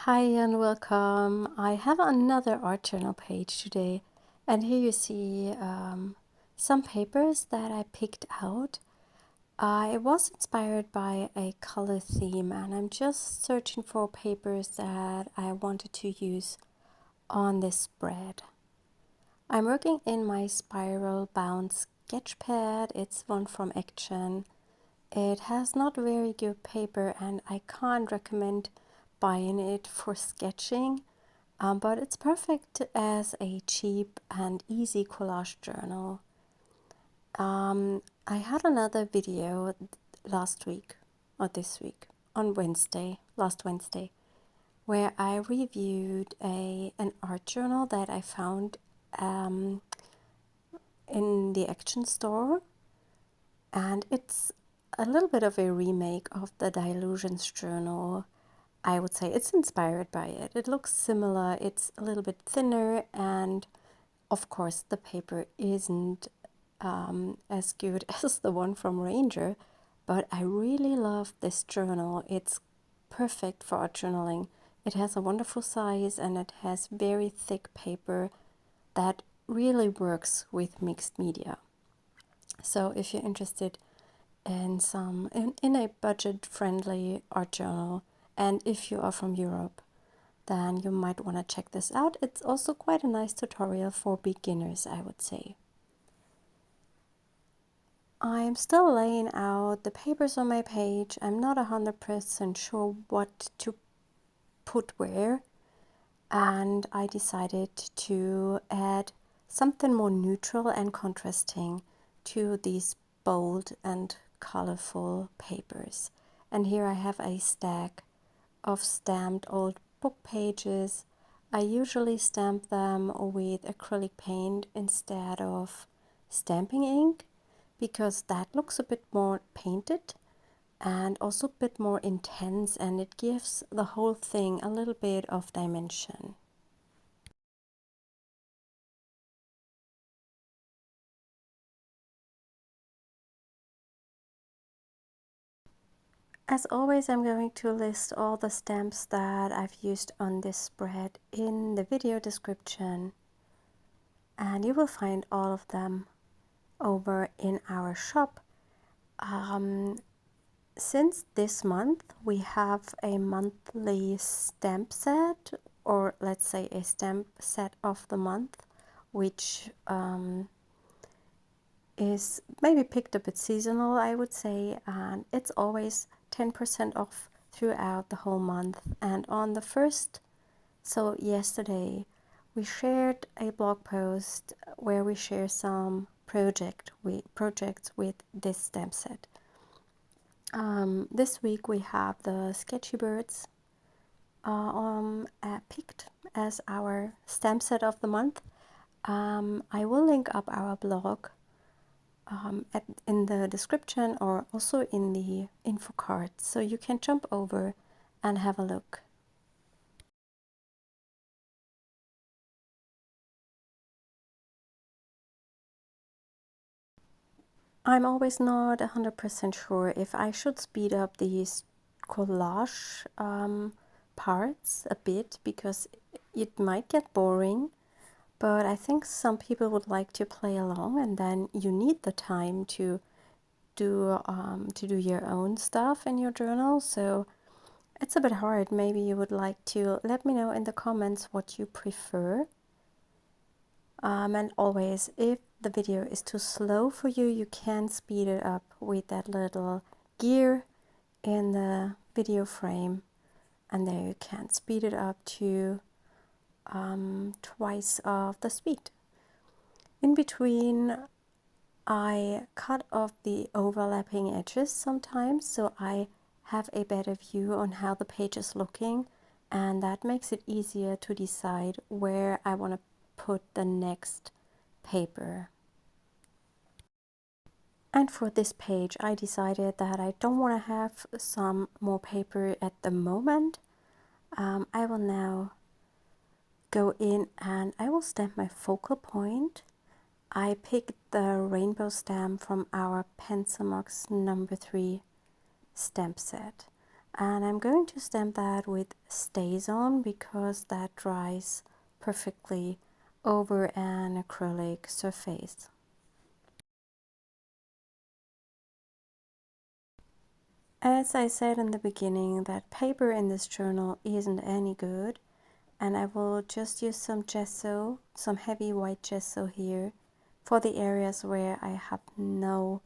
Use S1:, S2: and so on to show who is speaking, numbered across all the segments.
S1: Hi and welcome. I have another art journal page today, and here you see some papers that I picked out. I was inspired by a color theme, and I'm just searching for papers that I wanted to use on this spread. I'm working in my spiral bound sketch pad. It's one from Action. It has not very good paper, and I can't recommend buying it for sketching, but it's perfect as a cheap and easy collage journal. I had another video last week, or this week, on last Wednesday, where I reviewed an art journal that I found in the Action store, and it's a little bit of a remake of the Dilutions journal. I would say it's inspired by it. It looks similar, it's a little bit thinner, and of course the paper isn't as good as the one from Ranger, but I really love this journal. It's perfect for art journaling. It has a wonderful size and it has very thick paper that really works with mixed media. So if you're interested in a budget-friendly art journal, and if you are from Europe, then you might want to check this out. It's also quite a nice tutorial for beginners, I would say. I'm still laying out the papers on my page. I'm not 100% sure what to put where, and I decided to add something more neutral and contrasting to these bold and colorful papers. And here I have a stack of stamped old book pages. I usually stamp them with acrylic paint instead of stamping ink, because that looks a bit more painted and also a bit more intense, and it gives the whole thing a little bit of dimension. As always, I'm going to list all the stamps that I've used on this spread in the video description, and you will find all of them over in our shop. Since this month we have a monthly stamp set, or let's say a stamp set of the month, which is maybe picked a bit seasonal, I would say, and it's always 10% off throughout the whole month. And on the first, so yesterday, we shared a blog post where we share some projects with this stamp set. This week we have the Sketchy Birds picked as our stamp set of the month. I will link up our blog in the description, or also in the info card, so you can jump over and have a look. I'm always not 100% sure if I should speed up these collage parts a bit, because it might get boring, but I think some people would like to play along, and then you need the time to do your own stuff in your journal. So it's a bit hard. Maybe you would like to let me know in the comments what you prefer. And always, if the video is too slow for you, you can speed it up with that little gear in the video frame, and there you can speed it up to twice of the speed. In between, I cut off the overlapping edges sometimes, so I have a better view on how the page is looking, and that makes it easier to decide where I want to put the next paper. And for this page, I decided that I don't want to have some more paper at the moment. I will now go in and I will stamp my focal point. I picked the rainbow stamp from our Pencilmox number 3 stamp set. And I'm going to stamp that with StazOn because that dries perfectly over an acrylic surface. As I said in the beginning, that paper in this journal isn't any good, and I will just use some gesso, some heavy white gesso here for the areas where I have no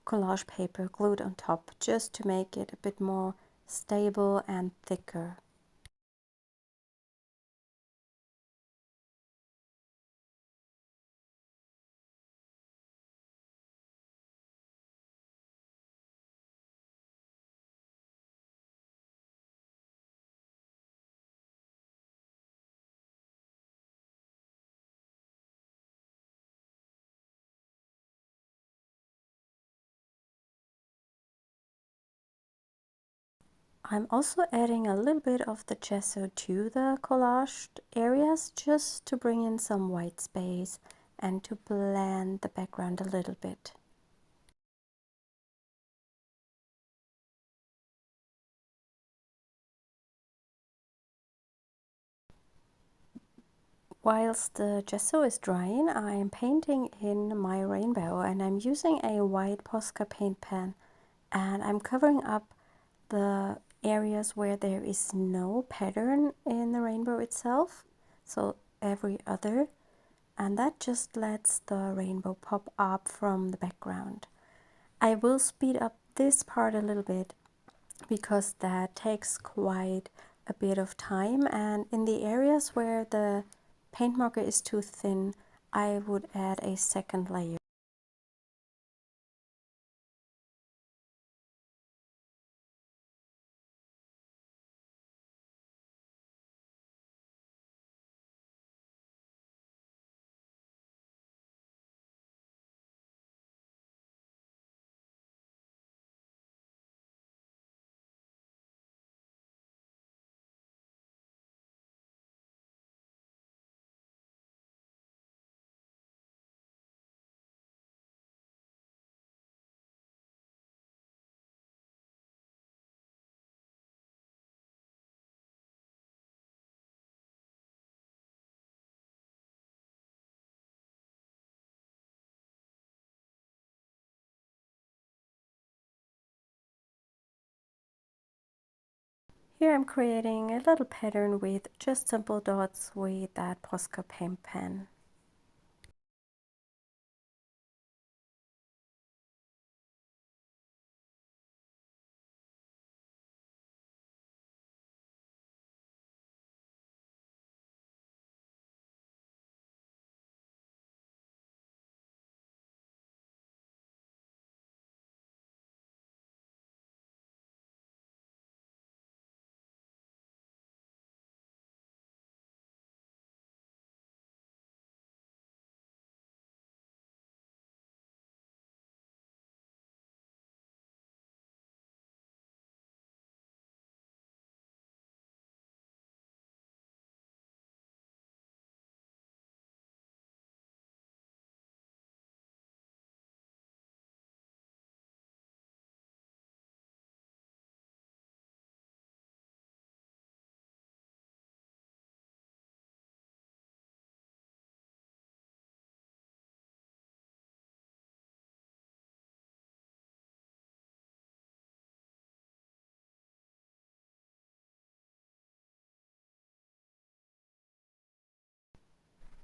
S1: collage paper glued on top, just to make it a bit more stable and thicker. I'm also adding a little bit of the gesso to the collaged areas just to bring in some white space and to blend the background a little bit. Whilst the gesso is drying, I am painting in my rainbow, and I'm using a white Posca paint pen, and I'm covering up the areas where there is no pattern in the rainbow itself, so every other, and that just lets the rainbow pop up from the background. I will speed up this part a little bit because that takes quite a bit of time, and in the areas where the paint marker is too thin, I would add a second layer. Here I'm creating a little pattern with just simple dots with that Posca paint pen.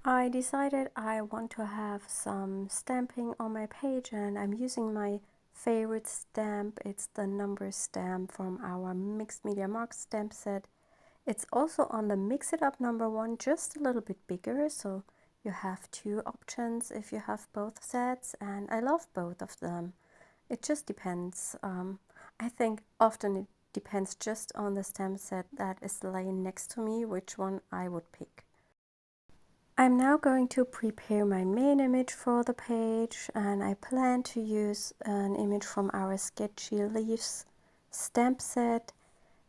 S1: I decided I want to have some stamping on my page, and I'm using my favorite stamp. It's the number stamp from our Mixed Media Mark stamp set. It's also on the Mix It Up #1, just a little bit bigger, so you have two options if you have both sets, and I love both of them. It just depends. I think often it depends just on the stamp set that is laying next to me, which one I would pick. I'm now going to prepare my main image for the page, and I plan to use an image from our Sketchy Leaves stamp set,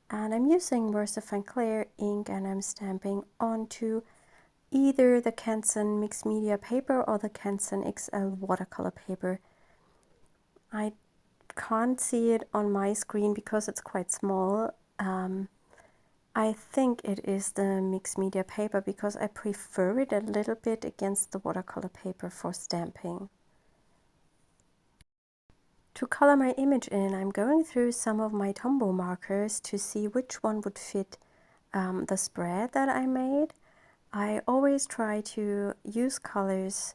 S1: and I'm using Versafine Clear ink, and I'm stamping onto either the Canson mixed media paper or the Canson XL watercolor paper. I can't see it on my screen because it's quite small. I think it is the mixed media paper because I prefer it a little bit against the watercolor paper for stamping. To color my image in, I'm going through some of my Tombow markers to see which one would fit the spread that I made. I always try to use colors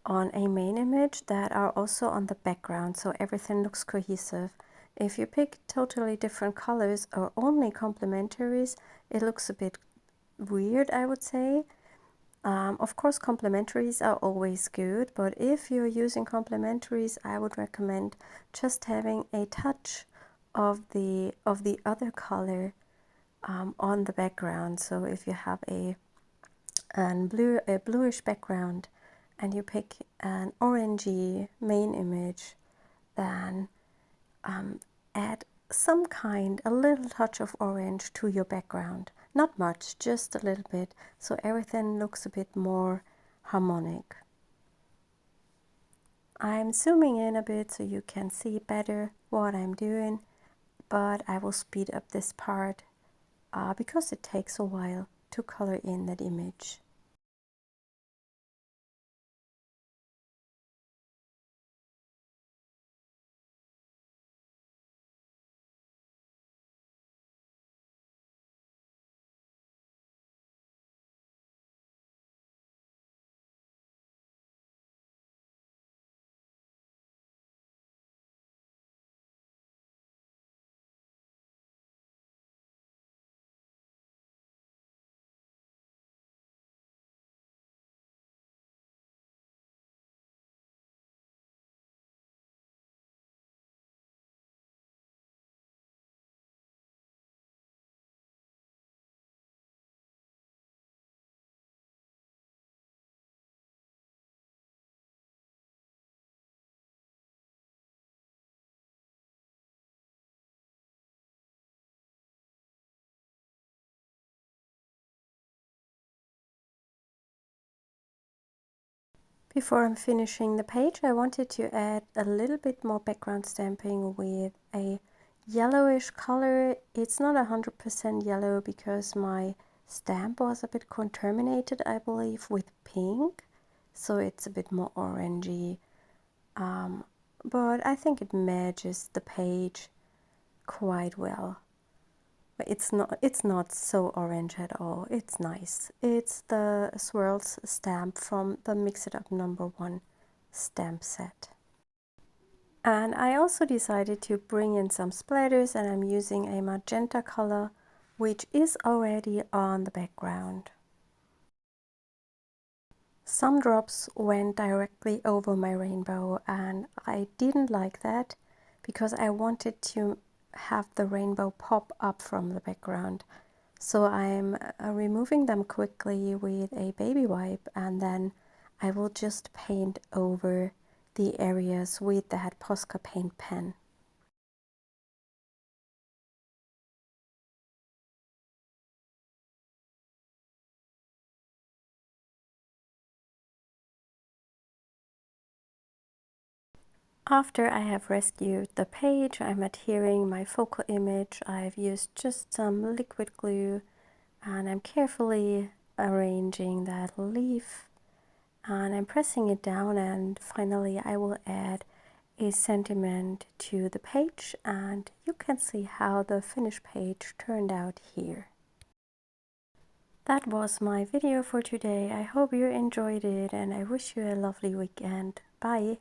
S1: on a main image that are also on the background so everything looks cohesive. If you pick totally different colors or only complementaries, it looks a bit weird, I would say. Of course, complementaries are always good, but if you're using complementaries, I would recommend just having a touch of the other color on the background. So if you have a bluish background and you pick an orangey main image, then add a little touch of orange to your background. Not much, just a little bit, so everything looks a bit more harmonic. I'm zooming in a bit so you can see better what I'm doing, but I will speed up this part because it takes a while to color in that image. Before I'm finishing the page, I wanted to add a little bit more background stamping with a yellowish color. It's not 100% yellow because my stamp was a bit contaminated, I believe, with pink. So it's a bit more orangey. But I think it matches the page quite well. But it's not so orange at all. It's nice. It's the Swirls stamp from the Mix It Up #1 stamp set. And I also decided to bring in some splatters, and I'm using a magenta color which is already on the background. Some drops went directly over my rainbow and I didn't like that because I wanted to have the rainbow pop up from the background. So I'm removing them quickly with a baby wipe, and then I will just paint over the areas with that Posca paint pen. After I have rescued the page, I'm adhering my focal image. I've used just some liquid glue and I'm carefully arranging that leaf and I'm pressing it down, and finally I will add a sentiment to the page, and you can see how the finished page turned out here. That was my video for today. I hope you enjoyed it and I wish you a lovely weekend. Bye!